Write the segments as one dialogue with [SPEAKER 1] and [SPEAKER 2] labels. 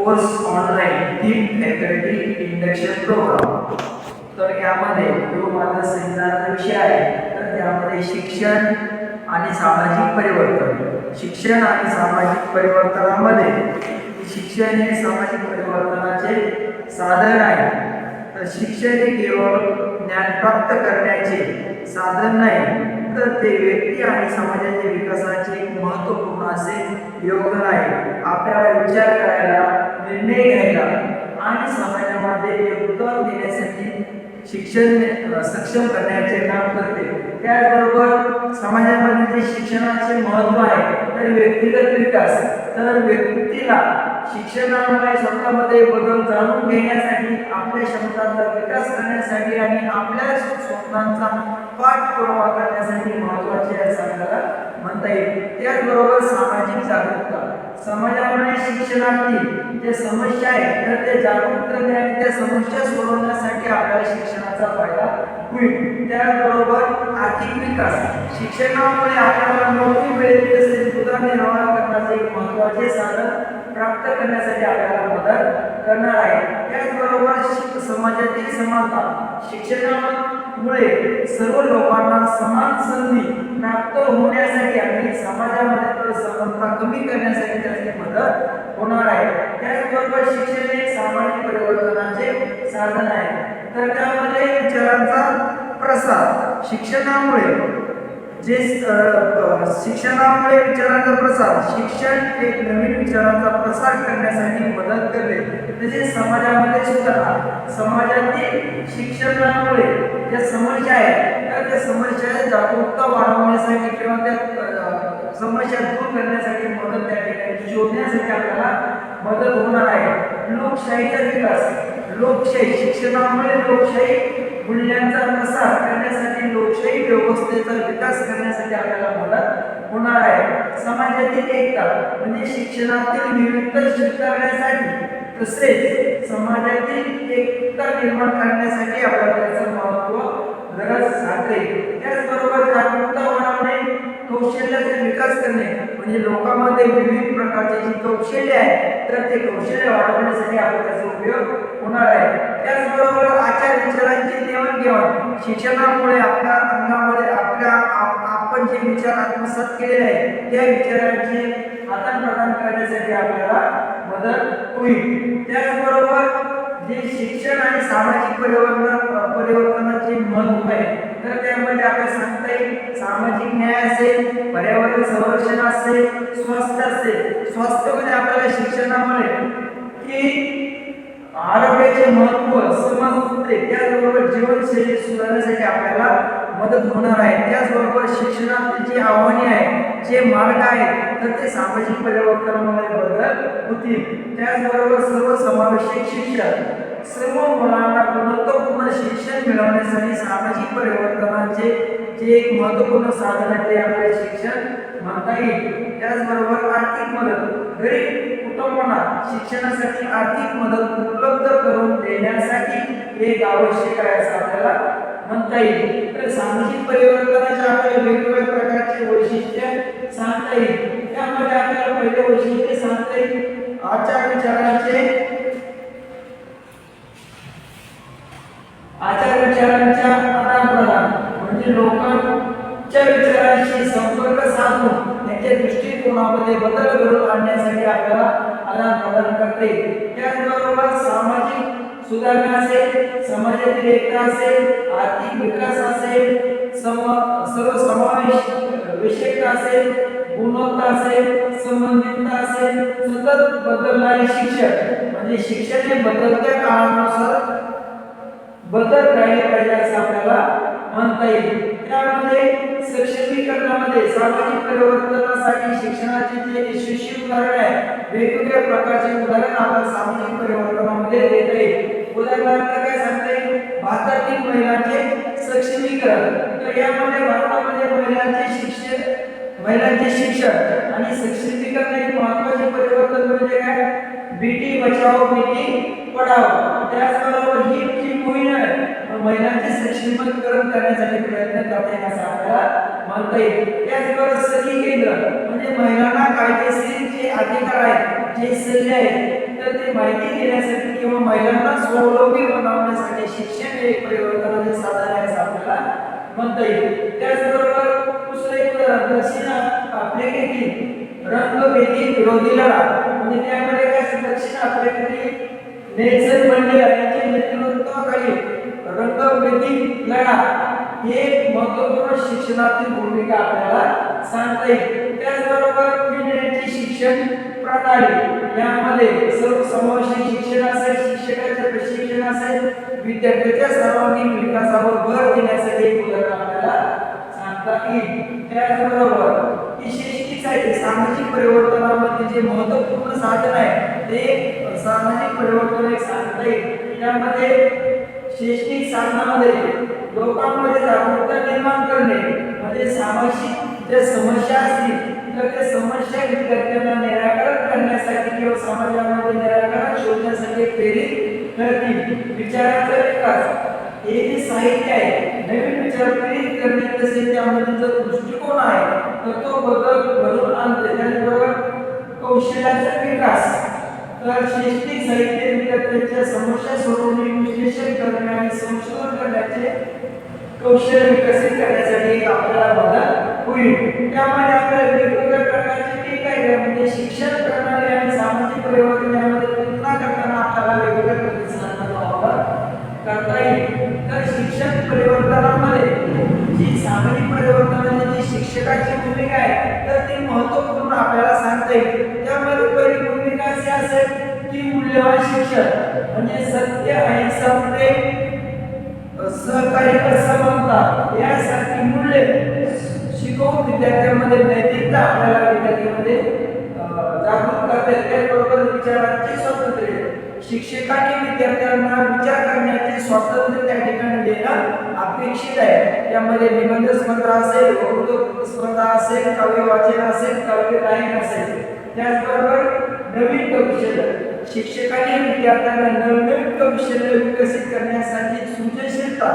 [SPEAKER 1] Course online theme faculty induction program. तर यामध्ये जो माझा सेमिनारचा विषय आहे तर त्यामध्ये शिक्षण आणि सामाजिक परिवर्तन. शिक्षण आणि सामाजिक परिवर्तनामध्ये शिक्षण हे सामाजिक परिवर्तनाचे साधन आहे. तर शिक्षण हे केवळ ज्ञान प्राप्त करण्याचे साधन नाही तर ते व्यक्ती आणि समाजाच्या विकासाचे एक महत्त्वपूर्ण असे योगदान आहे. आपल्याला विचार करायला, निर्णय घ्यायला आणि समाजामध्ये योगदान देण्यासाठी शिक्षण सक्षम करण्याचे काम करते. त्याचबरोबर समाजामध्ये जे शिक्षणाचे महत्त्व आहे तर व्यक्तिगत विकास. तर व्यक्तीला शिक्षणामुळे स्वतःमध्ये बदल जाणून घेण्यासाठी, आपल्या क्षमतांचा विकास करण्यासाठी आणि आपल्या स्वप्नांचा पाठपुरावा करण्यासाठी महत्त्वाचे आहे असं आपल्याला म्हणता येईल. त्याचबरोबर सामाजिक जागरूकता. समाजामध्ये शिक्षणातील जे समस्या आहेत तर ते जागरूक करणे आणि त्या समस्या सोडवण्यासाठी आपल्याला शिक्षणाचा फायदा होईल. त्याचबरोबर आर्थिक विकास. शिक्षणामुळे आपल्याला नोकरी मिळेल तसेच उदरनिर्वाह करण्याचे एक महत्त्वाचे साधन प्राप्त करण्यासाठी आपल्याला मदत करणार आहे. त्याचबरोबर समाजातील समानता. शिक्षणामुळे सर्व लोकांना समान संधी प्राप्त होण्यासाठी आणि समाजामध्ये समानता कमी करण्यासाठी त्याची मदत होणार आहे. त्याचबरोबर शिक्षण हे सामाजिक परिवर्तनाचे साधन आहे. तर त्यामध्ये विचारांचा प्रसार. शिक्षणामुळे विचारांचा प्रसार. शिक्षण एक नवीन विचारांचा प्रसार करण्यासाठी मदत करते. तसेच समाजामध्ये सुधारणा. समाजातील शिक्षणामुळे ज्या समस्या आहेत तर त्या समस्या जागरूकता वाढवण्यासाठी किंवा त्या समस्या दूर करण्यासाठी मदत त्या ठिकाणी शोधण्यासाठी आपल्याला मदत होणार आहे. लोकशाहीचा विकास. लोकशाही. शिक्षणामुळे लोकशाही मूल्यांचा प्रसार करण्यासाठी, लोकशाही व्यवस्थेचा विकास करण्यासाठी आपल्याला मदत होणार आहे. समाजातील एकता म्हणजे शिक्षणातील विविधता स्वीकारण्यासाठी तसेच समाजातील एकता निर्माण करण्यासाठी आपल्याला त्याचं महत्त्व गरज आहे. त्याचबरोबर जागरूकता वाढवणे, कौशल्याचा विकास करणे म्हणजे लोकांमध्ये विविध प्रकारचे जी कौशल्य आहे तर ते कौशल्य वाढवण्यासाठी आपल्याला त्याचा उपयोग होणार आहे. त्याचबरोबर आचार विचारांची देवाणघेवाण. शिक्षणामुळे आपल्या अंगामध्ये आपण जे विचार आत्मसात केलेले आहेत त्या विचारांचे आदान प्रदान करण्यासाठी आपल्याला मदत होईल. त्याचबरोबर जे शिक्षण आणि सामाजिक परिवर्तनाचे महत्त्व आहे तर त्यामध्ये आपल्याला सांगता येईल सामाजिक न्याय असेल, पर्यावरण संरक्षण असेल, स्वास्थ्य असेल. स्वास्थ्यामध्ये आपल्याला शिक्षणामुळे की आरोग्याचे महत्त्व समजते. त्याचबरोबर जीवनशैली सुधारण्यासाठी आपल्याला मदत होणार आहे. त्याचबरोबर शिक्षणातील जी आव्हाने आहेत, जे मार्ग आहेत तर ते सामाजिक परिवर्तनामुळे बदल होतील. त्याचबरोबर सर्वसमावेशक शिक्षण. सर्व मुलांना गुणवत्तापूर्ण शिक्षण मिळवण्यासाठी सामाजिक परिवर्तनाचे जे एक महत्त्वपूर्ण साधन आहे ते आपले शिक्षण म्हणता येईल. त्याचबरोबर आर्थिक मदत. गरीब कुटुंबांना शिक्षणासाठी आर्थिक मदत उपलब्ध करून देण्यासाठी एक आवश्यक आहे असं आपल्याला म्हणता येईल. तर सामाजिक परिवर्तनाच्या आपल्याला वेगवेगळ्या प्रकारचे वैशिष्ट्य सांगता येईल. त्यामध्ये आपल्याला पहिले वैशिष्ट्य सांगता येईल आचार विचारांच्या आदान प्रदान म्हणजे लोकांच्या विचारांशी संपर्क साधून त्यांच्या दृष्टिकोनामध्ये बदल घडवून आणण्यासाठी आपल्याला आदान प्रदान करते. त्याचबरोबर सामाजिक सुधारणा असेल, समाजातील एकता असेल, आर्थिक विकास असेल, सर्वसमावेशकता असेल, गुणवत्ता असेल, संबंधितता असेल, सतत बदलणारे शिक्षण म्हणजे शिक्षण हे बदलत्या काळानुसार बदल राहिले पाहिजे असं आपल्याला म्हणता येईल. त्यामध्ये सक्षमीकरणामध्ये सामाजिक परिवर्तनासाठी शिक्षणाचे जे यशस्वी उदाहरण आहे, वेगवेगळ्या प्रकारचे उदाहरण आपण सामाजिक परिवर्तनामध्ये देता येईल. उदाहरणार्थ काय सांगता येईल भारतातील महिलांचे सक्षमीकरण. तर यामध्ये भारतामध्ये महिलांचे शिक्षण आणि सक्षमीकरण एक महत्त्वाचे परिवर्तन म्हणजे काय, बेटी बचाओ बेटी पढाओ. त्याचबरोबर ही जी मोहीम आहे महिलांचे सक्षमीकरण करण्यासाठी प्रयत्न करते असं आपल्याला म्हणता येईल. त्याचबरोबर सखी केंद्र म्हणजे महिलांना कायदेशीर जे अधिकार आहेत जे सल्ले आहेत तर ते माहिती देण्यासाठी किंवा महिलांना स्वावलंबी बनवण्यासाठी शिक्षण हे एक परिवर्तनाचे साधन आहे असं आपल्याला म्हणता येईल. त्याचबरोबर दुसरं एक दक्षिण आफ्रिकेतील रंगभेदी विरोधी लढा म्हणजे त्यामध्ये काय दक्षिण आफ्रिकेतील नेल्सन मंडेला यांच्या नेतृत्वाखाली रंगभेदी लढा हे महत्त्वपूर्ण शिक्षणातील भूमिका आपल्याला सांगता येईल. त्याचबरोबर फिनलँडची शिक्षण प्रणाली यामध्ये सर्वसमावेशक शिक्षण असेल, शिक्षकांचे प्रशिक्षण असेल, विद्यार्थ्यांच्या सर्वांगीण विकासावर भर देण्यासाठी एक उदाहरण आपल्याला सांगता येईल. त्याचबरोबर ही शैक्षणिक आहे सामाजिक परिवर्तनामध्ये जे महत्त्वपूर्ण साधन आहे ते सामाजिक परिवर्तन एक सांगता येईल. त्यामध्ये शैक्षणिक साधनामध्ये लोकांमध्ये जागरूकता निर्माण करणे म्हणजे सामाजिक ज्या समस्या असतील तर त्या समस्या विद्यार्थ्यांना निराकरण करण्यासाठी किंवा समाजामध्ये निराकरण शोधण्यासाठी प्रेरित करतील. विचारांचा विकास हे जे साहित्य आहे नवीन विचार प्रेरित करणे तसेच त्यामध्ये जो दृष्टिकोन आहे तर तो बदल घडवून आणते. त्याचबरोबर कौशल्याचा विकास तर शैक्षणिक साहित्य विद्यार्थ्यांच्या समस्या सोडवणे, विश्लेषण करणे आणि संशोधन करण्याचे कौशल्य विकसित करण्यासाठी आपल्याला मदत होईल. त्यामध्ये आपल्याला वेगवेगळ्या प्रकारचे ठीक आहे म्हणजे शिक्षण प्रणाली आणि सामाजिक परिवर्तन यामध्ये तुलना करताना आपल्याला वेगवेगळ्या प्रतिसादांचा वापर करता येईल. तर शिक्षण परिवर्तनामध्ये जी सामाजिक परिवर्तनाची जी शिक्षकाची भूमिका आहे तर ती महत्त्वपूर्ण आपल्याला सांगता येईल. त्यामध्ये पहिली भूमिका अशी असेल की मूल्यवान शिक्षण म्हणजे सत्य, अहिंसा, प्रेम, सहकार्य, समानता यासारखी मूल्ये शिकवून विद्यार्थ्यांमध्ये नैतिकता आपल्याला विद्यार्थ्यांमध्ये जागृत करता येते. त्याचबरोबर विचारांचे स्वातंत्र्य शिक्षकांनी विद्यार्थ्यांना विचार करण्याचे स्वातंत्र्य त्या ठिकाणी देणं अपेक्षित आहे. त्यामध्ये निबंध स्पर्धा असेल, वक्तृत्व स्पर्धा असेल, काव्य वाचन असेल, काव्य गायन असेल. त्याचबरोबर नवीन कौशल्य शिक्षकांनी विद्यार्थ्यांना नवनवीन कौशल्य विकसित करण्यासाठी सृजनशीलता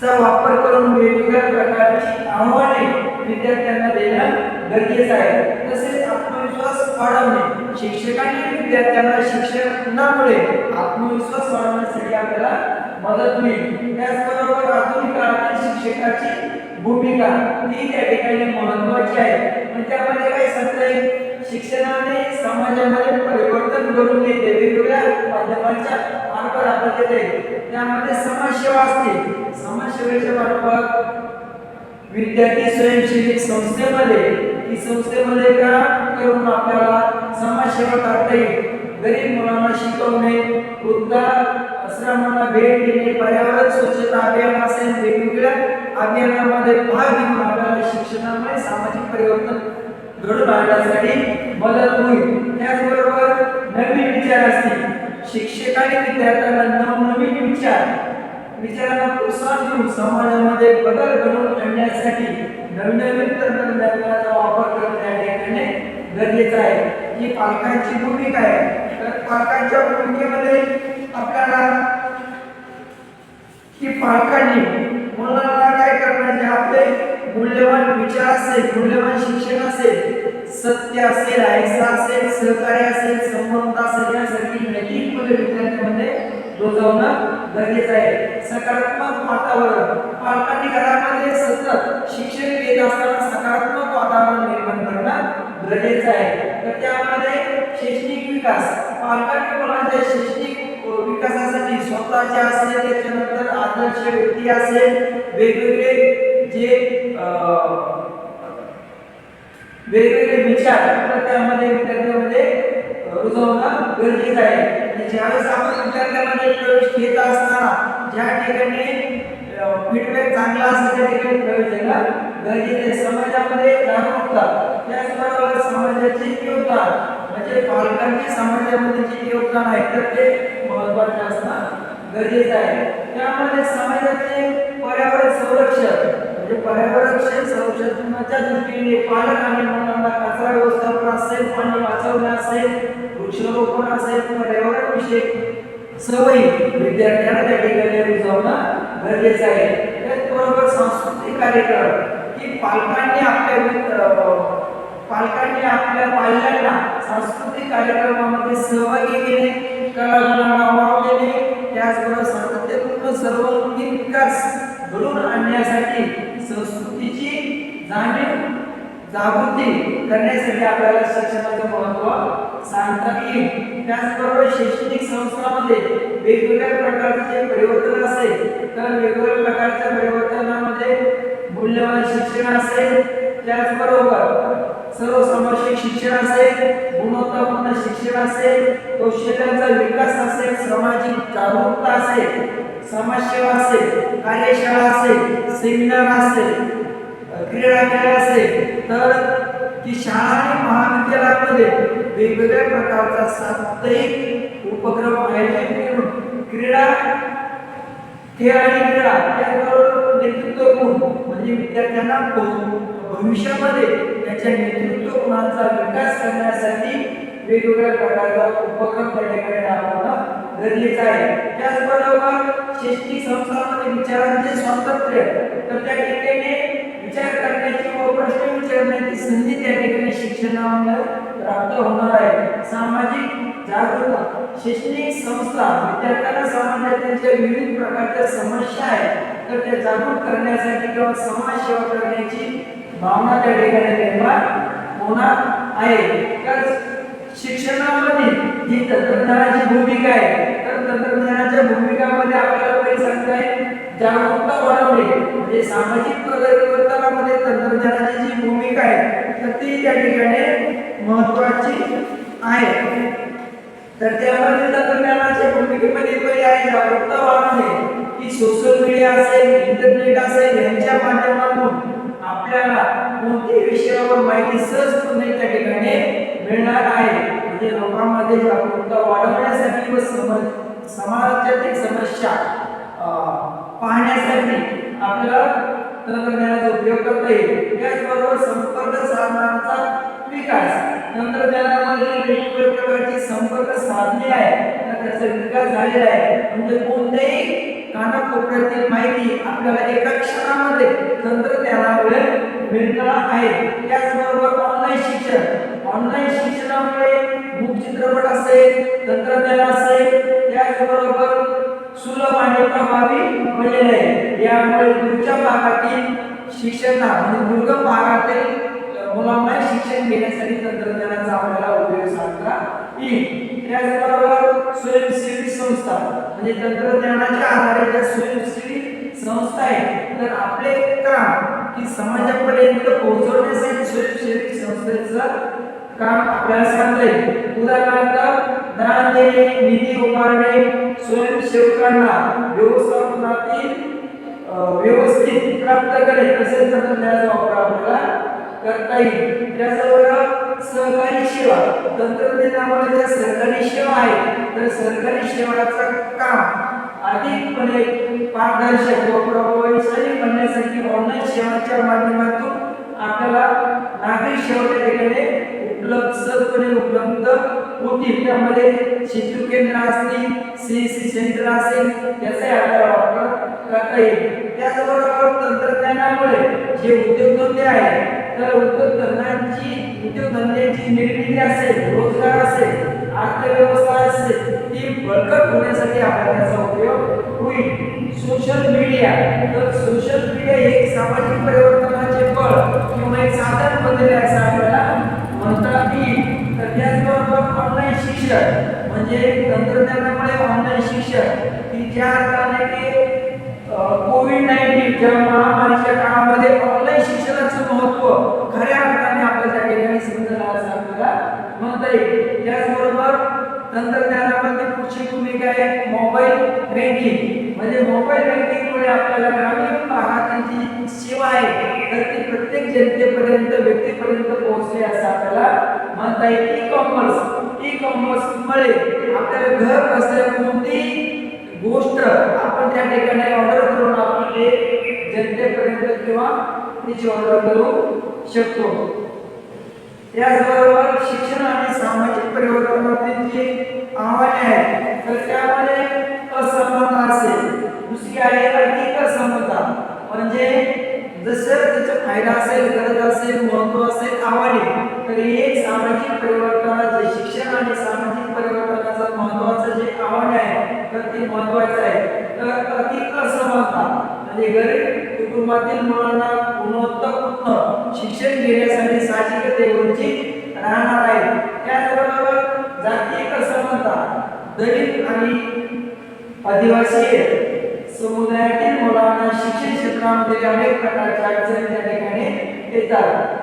[SPEAKER 1] चा वापर करून वेगवेगळ्या प्रकारची आव्हाने विद्यार्थ्यांना देणं गरजेचं आहे. तसेच आत्मविश्वास वाढवणे शिक्षकांनी विद्यार्थ्यांना शिक्षणामुळे आत्मविश्वास वाढवण्यासाठी आपल्याला मदत होईल. त्याचबरोबर आधुनिक काळातील शिक्षकाची भूमिका ती त्या ठिकाणी महत्त्वाची आहे. म्हणजे त्यामध्ये काय सांगता येईल शिक्षणाने समाजामध्ये परिवर्तन घडवून येते वेगवेगळ्या माध्यमांच्या मार्फत आपल्याला येते. त्यामध्ये समाजसेवा असते, समाजसेवेच्या मार्फत विद्यार्थी स्वयंसेवी संस्थेमध्ये ही संस्थेमध्ये काम करून आपल्याला समाजसेवा करता येईल. गरीब मुलांना शिकवणे, वृद्ध आश्रमांना भेट देणे, पर्यावरण स्वच्छता अभियान असेल वेगवेगळ्या अभियानामध्ये भाग घेऊन आपल्याला शिक्षणामुळे सामाजिक परिवर्तन घडून आणण्यासाठी मदत होईल. त्याचबरोबर नवीन विचार असतील शिक्षकांनी विद्यार्थ्यांना नवनवीन विचारांना प्रोत्साहन देऊन समाजामध्ये बदल घडवून आणण्यासाठी नवनवीन तंत्रज्ञानाचा वापर करणे या ठिकाणी गरजेचं आहे. ही पालकांची भूमिका आहे. तर पालकांच्या भूमिकेमध्ये आपल्याला की पालकांनी मुलांना काय करण्याचे आपले मूल्यवान विचार असेल, मूल्यवान शिक्षण असेल, सत्य असेल, अहिंसा असेल, सहकार्य असेल, संबंध असेल यासारखी नैतिक मूल्ये विद्यार्थ्यांमध्ये रुजवणं गरजेचं आहे. सकारात्मक वातावरण पालकांनी घरामध्ये सतत शिक्षण घेत असताना सकारात्मक वातावरण निर्माण करणं गरजेचं आहे. तर त्यामध्ये शैक्षणिक विकास पालकांनी मुलांच्या शैक्षणिक विकासासाठी स्वतःचे असेल, त्याच्यानंतर आदर्श व्यक्ती असेल, वेगवेगळे जे वेगवेगळे विचार तर त्यामध्ये विद्यार्थ्यांमध्ये रुजवणं गरजेचं आहे. ज्यावेळेस आपण विद्यार्थ्यांमध्ये प्रवेश घेत असताना ज्या ठिकाणी फीडबॅक चांगला असेल त्या ठिकाणी प्रवेश देणं गरजेचं आहे. समाजामध्ये जागरूकता त्याचबरोबर समाजाचे योगदान म्हणजे पालकांचे समाजामध्ये जे योगदान आहे तर ते महत्त्वाचे असणं गरजेचं आहे. त्यामध्ये समाजाचे पर्यावरण संरक्षण म्हणजे पर्यावरण संरक्षणाच्या दृष्टीने पालक आणि मुलांना कचरा व्यवस्थापन असेल, पाणी वाचवणे असेल, वृक्षारोपण असेल, पर्यावरण विषयक सवयी विद्यार्थ्यांना त्या ठिकाणी रुजवणं गरजेचं आहे. त्याचबरोबर सांस्कृतिक कार्यक्रम की पालकांनी आपल्या पालकांनी आपल्या पाल्यांना सांस्कृतिक कार्यक्रमामध्ये सहभागी केले, कलागुणांना वाव दिले, त्याचबरोबर सातत्यपूर्ण सर्वांगीण विकास घडवून आणण्यासाठी संस्कृतीची जागृती करण्यासाठी आपल्याला शिक्षणाचं महत्त्व सांगता येईल। त्याचबरोबर शैक्षणिक संस्थांमध्ये वेगवेगळ्या प्रकारचे परिवर्तन असेल तर वेगवेगळ्या प्रकारच्या परिवर्तनामध्ये मूल्यवान शिक्षण असेल, त्याचबरोबर सर्वसमावेशक शिक्षण असेल, गुणवत्तापूर्ण शिक्षण असेल, कौशल्यांचा विकास असेल, सामाजिक जागरूकता असेल, समाजसेवा असेल, कार्यशाळा असेल, सेमिनार असेल, क्रीडा खेळ असेल, तर की शाळा आणि महाविद्यालयामध्ये वेगवेगळ्या प्रकारचा साप्ताहिक उपक्रम आयोजित करून क्रीडा खेळ आणि क्रीडा त्याचबरोबर नेतृत्व गुण म्हणजे विद्यार्थ्यांना भविष्यामध्ये त्याच्या नेतृत्व गुणांचा विकास करण्यासाठी वेगवेगळ्या प्रकारचा उपक्रम त्या ठिकाणी राबवणं गरजेचं आहे। त्याचबरोबर शैक्षणिक संस्थांमध्ये विचारांचे स्वातंत्र्य, तर त्या ठिकाणी विचार करण्याची व प्रश्न विचारण्याची संधी त्या ठिकाणी शिक्षणामुळे प्राप्त होणार आहे। सामाजिक जागरूकता, शैक्षणिक संस्था विद्यार्थ्यांना समाजात त्यांच्या विविध प्रकारच्या समस्या आहेत तर त्या जागरूक करण्यासाठी किंवा समाजसेवा करण्याची भावना त्या ठिकाणी निर्माण होणार आहे। तर शिक्षणामध्ये जी तंत्रज्ञानाची भूमिका आहे तर तंत्रज्ञानाच्या भूमिकामध्ये आपल्याला काही सांगता येईल जागरूकता वाढवणे म्हणजे सामाजिक परिवर्तनामध्ये तंत्रज्ञानाची जी भूमिका आहे तर ती त्या ठिकाणी महत्त्वाची आहे। तर त्यामध्ये तंत्रज्ञानाच्या भूमिकेमध्ये पहिली आहे जागरूकता वाढवणे की सोशल मीडिया असेल, इंटरनेट असेल यांच्या माध्यमातून आपल्याला कोणत्याही विषयावर माहिती सहजपणे त्या ठिकाणी मिळणार आहे। म्हणजे लोकांमध्ये जागरूकता वाढवण्यासाठी व समाजातील समस्या पाहण्यासाठी आपल्याला तंत्रज्ञानाचा उपयोग करता येईल। त्याचबरोबर संपर्क साधनांचा विकास, तंत्रज्ञानामध्ये वेगवेगळ्या प्रकारची संपर्क साधने आहेत तर त्याचा विकास झालेला आहे। म्हणजे कोणत्याही कानाकोपऱ्यातील माहिती आपल्याला एका क्षणामध्ये तंत्रज्ञानामुळे मिळणार आहे। त्याचबरोबर ऑनलाईन शिक्षणामुळे मूक चित्रपट असेल, तंत्रज्ञान असेल, त्याचबरोबर सुलभ आणि प्रभावी बनलेले आहे। यामुळे दूरच्या भागातील शिक्षणाला म्हणजे दुर्गम भागातील मुलांना शिक्षण घेण्यासाठी तंत्रज्ञानाचा आपल्याला उपयोग साधला येईल। त्याचबरोबर स्वयंसेवी संस्था म्हणजे तंत्रज्ञानाच्या आधारे ज्या स्वयंसेवी संस्था आहेत तर आपले काम की समाजापर्यंत पोहोचवण्यासाठी स्वयंसेवी संस्थेचं काम आपल्याला सांगता येईल। उदाहरणार्थ दान देणे, निधी उभारणे, स्वयंसेवकांना व्यवस्थापनातील व्यवस्थित प्राप्त करणे तसेच तंत्रज्ञानाचा वापर आपल्याला करता येईल। त्याचबरोबर सहकारी सेवा, तंत्रज्ञानामुळे ज्या सरकारी सेवा आहेत तर सरकारी सेवाचं काम अधिकपणे पारदर्शक व प्रभावी बनण्यासाठी ऑनलाईन सेवांच्या माध्यमातून आपल्याला नागरिक सेवा त्या ठिकाणी सहजपणे उपलब्ध होतील। त्यामध्ये सेतू केंद्र असतील, CSC सेंटर असेल याचा आपल्याला वापर करता येईल। त्याचबरोबर तंत्रज्ञानामुळे जे उद्योगधंदे आहेत तर उद्योगधंद्यांची निर्मिती असेल, रोजगार असेल, अर्थव्यवस्था असेल ती बळकट होण्यासाठी आपल्याला त्याचा उपयोग होईल। सोशल मीडिया, तर सोशल मीडिया एक सामाजिक परिवर्तनाचे बळ किंवा एक साधन बनलेले आहे असं आपल्याला म्हणता येईल। तर त्याचबरोबर ऑनलाईन शिक्षण म्हणजे तंत्रज्ञानामुळे ऑनलाईन शिक्षण की ज्या अर्थाने की कोविड-19 च्या महामारीच्या काळामध्ये ऑनलाईन शिक्षणाचं महत्त्व खऱ्या अर्थाने आपल्या त्या ठिकाणी समजलं असं आपल्याला म्हणता येईल। त्याचबरोबर तंत्रज्ञानामध्ये पुढची भूमिका आहे मोबाईल बँकिंग म्हणजे मोबाईल बँकिंगमुळे आपल्याला ग्रामीण भागातील जी सेवा आहे तर ती प्रत्येक जनतेपर्यंत व्यक्तीपर्यंत पोहोचली असं आपल्याला म्हणता येईल। ई कॉमर्समुळे आपल्याला घर बसल्या कोणतीही गोष्ट आपण त्या ठिकाणी ऑर्डर करून आपण ते जनतेपर्यंत किंवा तिची ऑर्डर करू शकतो। त्याचबरोबर शिक्षण आणि सामाजिक परिवर्तनातील जी आव्हाने आहेत तर त्यामध्ये असमानता असेल, दुसरी आहे आर्थिक असमानता म्हणजे जसं त्याचा फायदा असेल, गरज असेल, महत्त्व असेल, आव्हाने, तर हे सामाजिक परिवर्तनाचे शिक्षण आणि सामाजिक परिवर्तनाचं महत्त्वाचं जे आव्हान आहे तर ते महत्त्वाचं आहे. तर आर्थिक असमानता म्हणजे गरीब कुटुंबातील मुलांना गुणवत्तापूर्ण शिक्षण घेण्यासाठी साहजिकच ते वंचित राहणार आहे. त्याचबरोबर जागतिक असमानता, दलित आणि आदिवासी समुदायातील मुलांना शिक्षण क्षेत्रामध्ये अनेक प्रकारच्या अडचणी त्या ठिकाणी येतात.